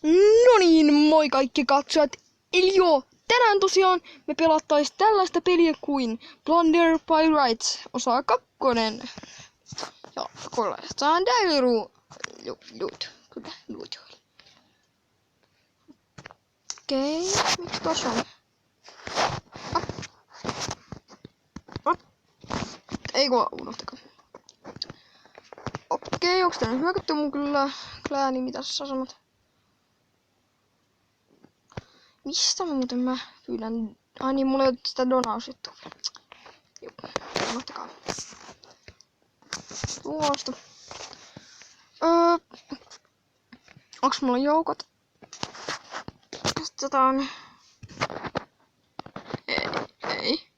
No niin, moi kaikki katsojat. Eli joo, tänään tosiaan me pelattais tällaista peliä kuin Plunder Pirates osa 2. Ja kolestaan loot. Kyllä, loot. Okei, miksi tossa on? Ei kun unohtakaa. Okei, onks tänne hyökätty mun klääni, mitä sä sanot? Mistä muuten mä pyydän? Ai niin, mulla ei ole sitä donausjuttua. Joo, unohtakaa. Tuosta. Onks mulla joukot? Testataan. Ei.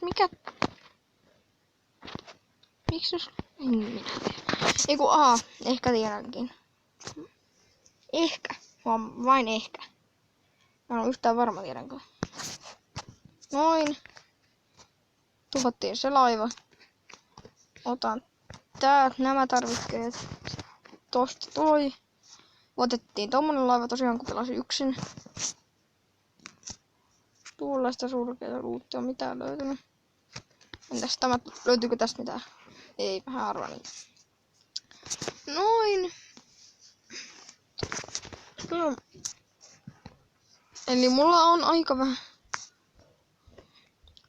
Mikä? Miksi jos... Minä tiedän. Eiku, ehkä tiedänkin. Ehkä. Vain ehkä. Mä en ole yhtään varma tiedänkö. Noin. Tuhottiin se laiva. Otan täältä nämä tarvikkeet. Tosta toi. Otettiin tommonen laiva tosiaan, kun pelasin yksin. Tuollaista surkeita luuttia on mitään löytynyt. Entäs tämä, löytyykö tästä mitään? Ei, vähän arvaa niitä. Noin. No. Eli mulla on aika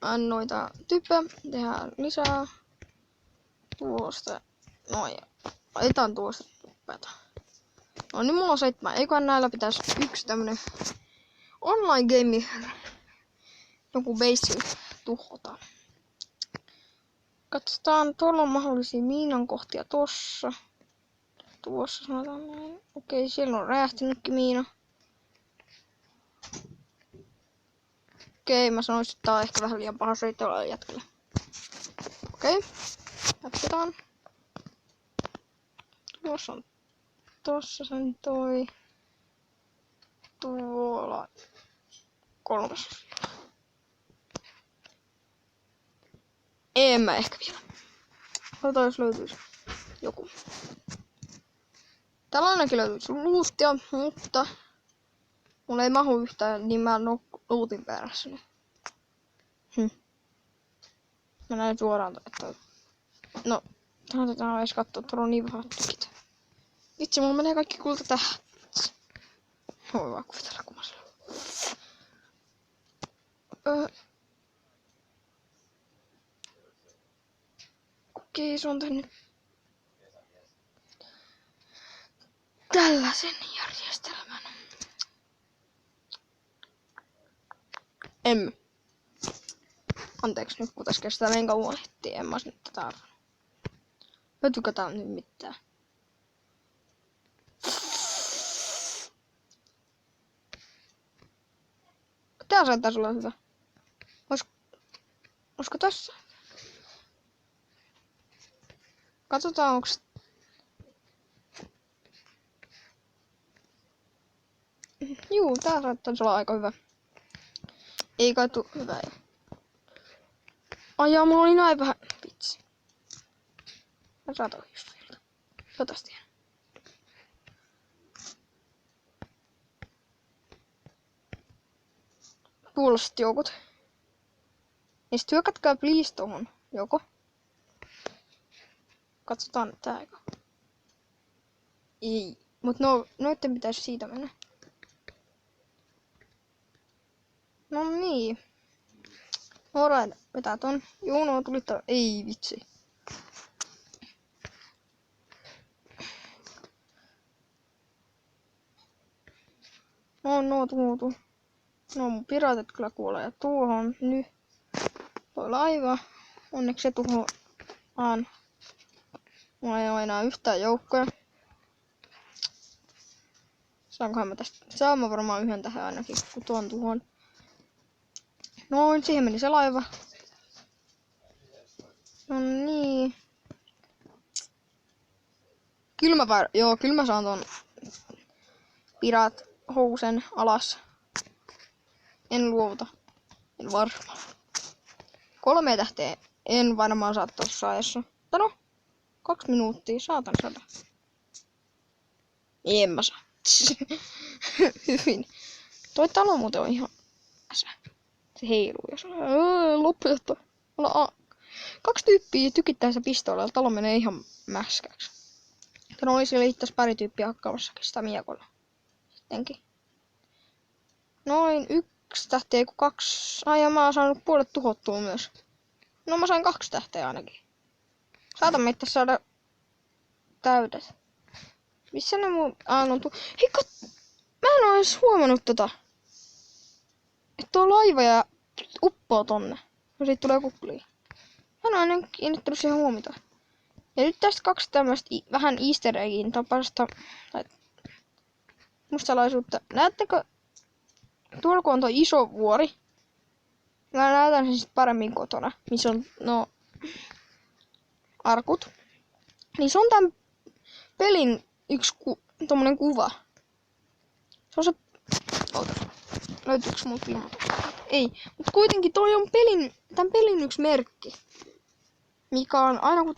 vähän noita typpejä. Tehdään lisää. Tuosta. Noin. Laitetaan tuosta typpäitä. No niin, mulla on 7. Eiköhän näillä pitäisi yksi tämmönen online game. Joku base tuhota. Katsotaan, tuolla on mahdollisia miinankohtia tossa. Tuossa sanotaan näin. Okei, siellä on räjähtynytkin miina. Okei, mä sanoisin, että tää on ehkä vähän liian paha seitsemän jätkällä. Okei, jatketaan. Tuossa on tossa sen toi. Tuolla 3. En mä ehkä vielä. Katsotaan jos löytyisi joku. Täällä ainakin löytyisi luuttia, mutta mulla ei mahu yhtään, niin mä en oo luutin perässä nyt. Mä näen suoraan, että... No, tähän edes kattoo, tuolla on niin vähän tykit. Vitsi, mulla menee kaikki kulta tähän. Voi vaan kuvitella kummassa. Okei, se on tehnyt tällaisen järjestelmän. Anteeksi nyt, kun tässä kestää niin kauan ehtiä. En mä nyt tätä arvannut. Löytyykö tää nyt mitään? Tää saattaisi olla hyvä. Olisiko tässä? Katsotaan onks... Juu, tää saattaisi olla aika hyvä. Ei kai tuu hyvä. Ai jaa, mulla oli näin vähän. Vitsi. Mä saatoin just sieltä. Toivottavasti. Tuollaiset joukot. Ja sit hyökätkää please tohon. Joko. Katsotaan tää aika. Ei. Mut noitten pitäisi siitä mennä. No niin. Alright, vetää ton. Juno tuli ei vitsi. No tuotu. No mun piraatit kyllä kuolee tuohon nyt. Toi laiva. Onneksi se tuhoaan. Mulla ei oo enää yhtään joukkoja. Saankohan mä tästä? Saan mä varmaan yhden tähän ainakin, kun tuon tuhon. Noin, siihen meni se laiva. No niin. Kyllä mä saan ton piraat housen alas. En luovuta. En varmaan. 3 tähteä en varmaan saa tossa ajassa. Mutta no, 2 minuuttia, saatan saada. En mä saa. Hyvin. Toi talo muuten on ihan äsä. Se heiluu ja se lopeta. 2 tyyppiä tykittäessä pistoolella, talo menee ihan mäskäksi. Tän oli siellä itse pari tyyppiä hakkaamassakin sitä miekolla. Sittenkin. Noin 1 tähteä, kun 2. Ai ja mä oon saanut puolet tuhottua myös. No mä sain 2 tähteä ainakin. Saatan meitä saada täydet. Missä ne mun aallontuu? Hei mä en oo edes huomannut tota. Että tuo laiva ja uppoo tonne. Ja siitä tulee kuklia. Mä en oo ennen kiinnittänyt siihen huomiota. Ja nyt tästä 2 tämmöstä vähän easter eggin tapasta. Tai mustalaisuutta. Näettekö? Tuolla kun on tuo iso vuori. Mä näytän sen sit paremmin kotona. Missä on arkut. Niin se on tän pelin yksi tommonen kuva. Se on se... Ootas. Löytyykö multa ilmoituksia? Ei. Mut kuitenkin toi on tän pelin yksi merkki. Mikä on aina kun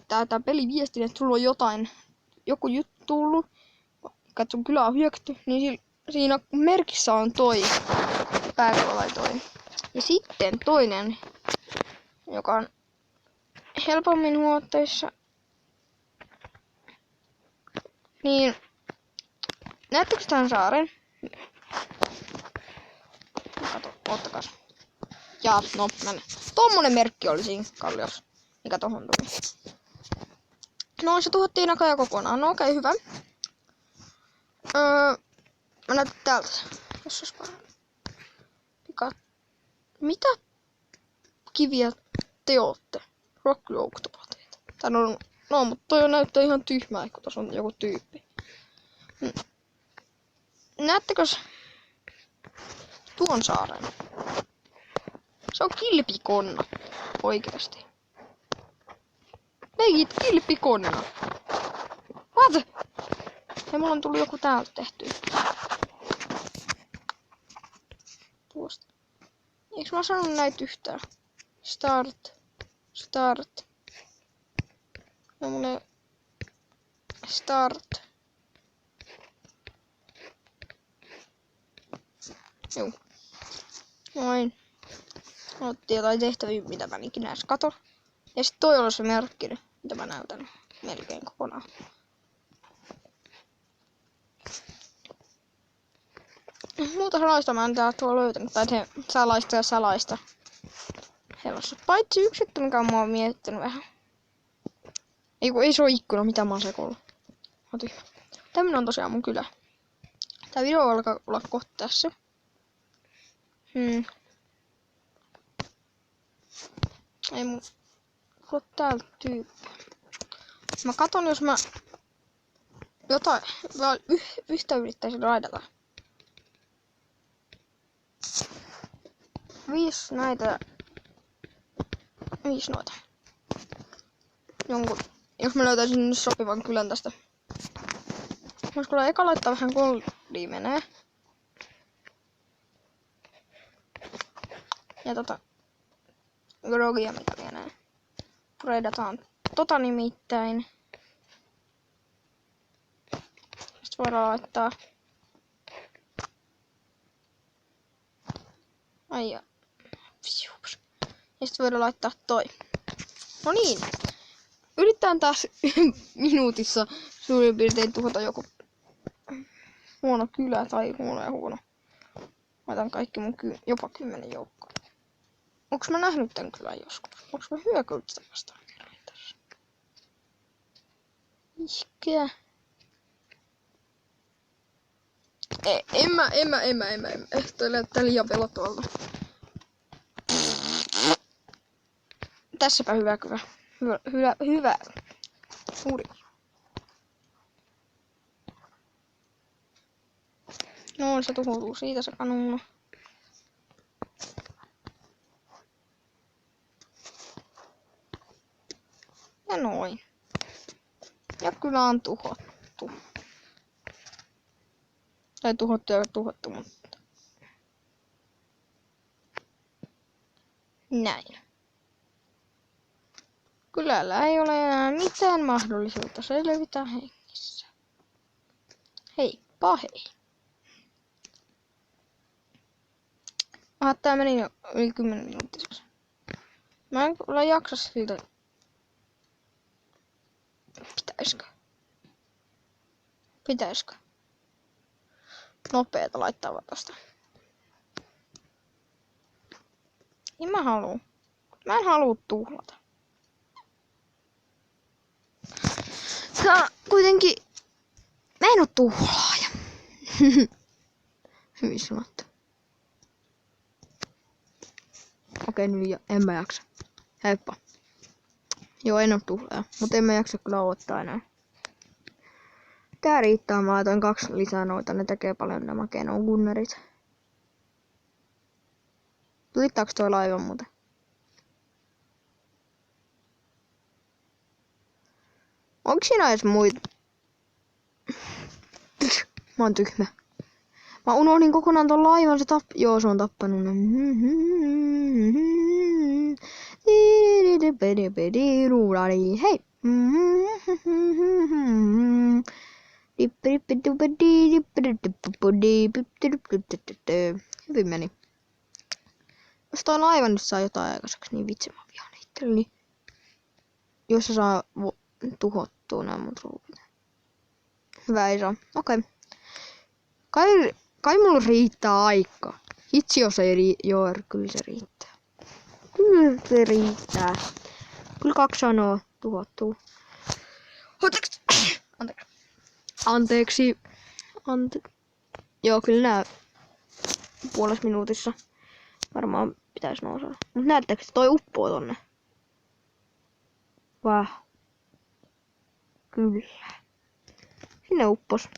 tää peli viestii, että sulla on joku juttu tullut. Että sun kylä on hyökätty. Niin siinä merkissä on toi. Pääkalai toi. Ja sitten toinen. Joka on helpommin huomatteissa. Niin, näettekö tämän saaren? Kato, ottakas. Ja, no, tommonen merkki oli siinä kalliossa, mikä tohon tuli. No, se tuhottiin näköjään kokonaan. No, okei, hyvä. Mä näytän täältä. Jos olisi paremmin. Mitä kiviä te ootte? Rockjouktopateita. Tän on... No, mutta toi näyttää ihan tyhmää, kun tossa on joku tyyppi. Näettekö tuon saaren? Se on kilpikonna. Oikeesti. Leikit kilpikonna. What? Hei, mulla on tullut joku täältä tehty. Tuosta. Eiks mä sanonut näitä yhtään? Start. No mulle... Start. Juu. Noin. Otti jotain tehtäviä, mitä mä ikinä edes katon. Ja sit toi on se merkki, mitä mä näytän melkein kokonaan. Muuta salaista mä en tää tuolla löytänyt. Tai se salaista. Hellossa. Paitsi yksi juttu, mikä mä oon miettinyt vähän. Ei se oo ikkuna, mitä mä oon sekoillut. Tämmönen on tosiaan mun kylä. Tää video alkaa olla kohta tässä. Ei mun... Kuule täältä tyyppi. Mä katon, jos mä... Jotain... Yhtä yrittäisin raidata. 5 näitä... 5 noita. Jonkun... Jos mä löytäisin nyt sopivan kylän tästä. Vois kyllä eka laittaa vähän goldia menee. Ja grogia mitä lienee. Puredataan nimittäin. Sitten voidaan laittaa... Ai ja. Ja sitten voidaan laittaa toi. No niin. Yritetään taas minuutissa suurin piirtein tuhota joku huono kylä tai huono. Laitan kaikki mun jopa 10 joukkoa. Onks mä nähnyt tän kylän joskus? Onks mä hyökännyt sitä vastaan kerran tässä? Ihkeä. En mä. Toi näyttää liian pelottavalta. Tässäpä hyvä kylä. Hyvä. Suuri. No se tuhoutuu siitä se kanuuna. Ja noin. Ja kyllä on tuhottu. Tai tuhottu, mutta... Näin. Kylällä ei ole enää mitään mahdollisuutta selvitä hengissä. Heippa hei. Tää meni jo yli 10 minuuttiseksi. Mä en kyllä jaksa siltä. Pitäisikö? Nopeeta laittaa vapasta. Niin mä haluun. Mä en halua tuhlata. Tää kuitenkin... Mä en oo tuhlaaja. Hyvin sanottu. Okei, nyt en mä jaksa. Heippa. Joo, en oo tuhlaaja, mutta en mä jaksa kyllä odottaa enää. Tää riittää, mä laitoin 2 lisää noita, ne tekee paljon nämä Genon-gunnerit. Tulittaako toi laiva muuten? Onko siinä edes muita? Mä oon tyhmä. Mä unohdin kokonaan ton laivan, joo, se on tappanut ne. Hei! Hyvin meni. Jos toi laiva nyt saa jotain aikaiseksi, niin vitsi mä vihaan itselleni. Jos se saa tuhottua nämä mun ruupit. Hyvä ei saa. Okei. Kai mulla riittää aikaa. Itse jos ei joo, kyllä se riittää. Kyllä se riittää. Kyllä 2 sanoo tuhottuu. Anteeksi. Joo, kyllä nää puolessa minuutissa varmaan pitäisi nousta. Mut näettekö, toi uppoo tonne? Wow. Kyllä. Sinne uppos.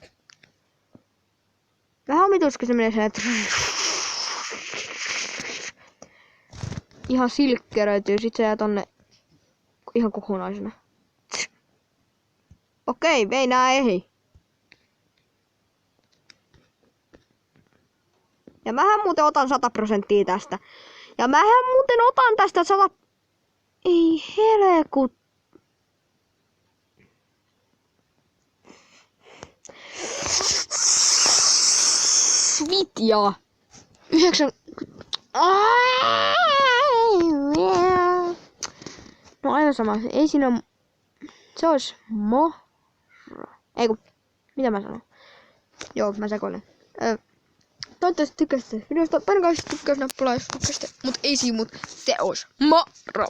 Vähän omituisesti se menee sen, että ihan silkkeröityy, sit se jää tonne ihan kokonaisena. Okei, vei nää ehi. Ja mähän muuten otan 100% tästä. Ja mähän muuten otan tästä 100... Ei helekut. Vitja. 9... No aivan sama. Ei siinä... Se olisi moro. Eiku. Mitä mä sanon? Joo, mä sekoilen. Toivottavasti tykkäsitte videosta. Painakaa tykkäysnappulaa, jos tykkäsitte. Mut ei siinä mut. Se olisi moro.